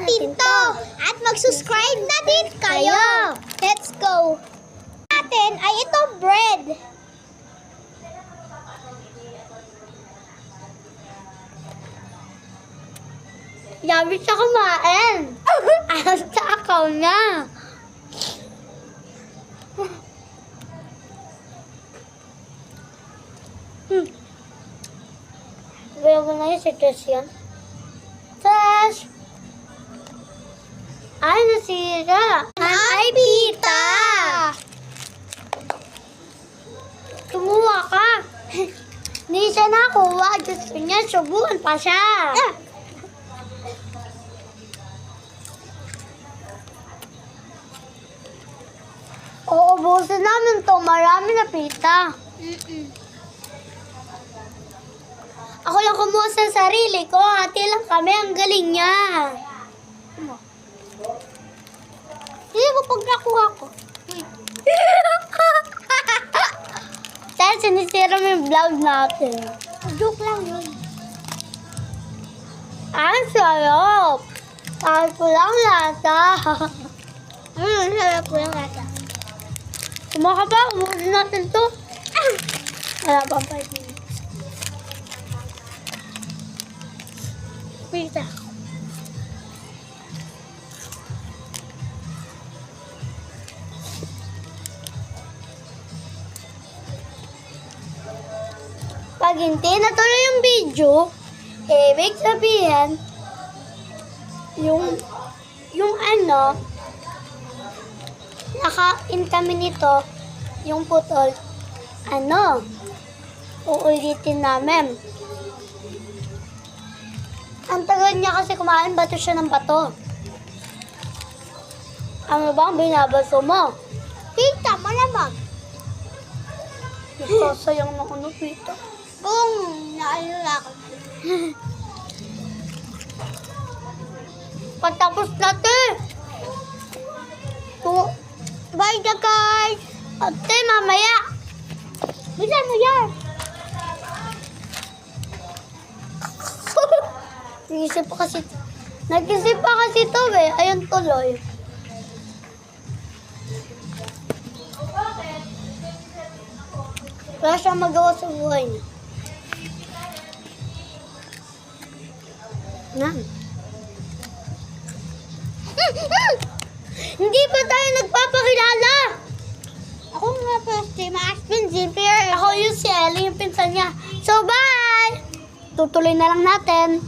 natin to. At mag-subscribe na din kayo. Let's go. Natin ay itong bread. Yummy siya kumain. Ayos sa akaw niya. Sabihin mo na yun si Christian. Sash! Ay, nasira. Ay, pita. Kumuha ka. Hindi siya nakuha. Gusto niya, subukan pa siya. Uubusin namin to. Marami na pita. Ako lang kumuha sa sarili ko. Hati lang kami. Ang galing niya. Hindi ko pag nakuha ko. Dahil sinisira mo yung vlog natin. Joke lang yun. Ang sarap. Kahit ko lang lasa. Sarap ko yung lasa. Kumuha ka ba? Umusin natin to. Wala pa 5 minutes. Pita. Pag hindi natuloy yung video, ibig sabihin, yung ano, naka-in kami nito, yung putol, ano, uulitin namin. Ang tagal niya kasi kumain, bato siya ng bato. Ano bang binabaso mo? Pita, malamang. Nasasayang na ano, pita. Kung naalala ko. Patapos natin. Bye na guys. Ate, mamaya. Bisan mo yan. Nag-isip pa kasi to eh. Ayun tuloy. Wala siyang magawa sa buhay niya. Nan. Hindi pa tayo nagpapakilala. Ako nga po si Aspen Zimper. Ako yung si Ellie, yung pinsan niya. So, bye! Tutuloy na lang natin.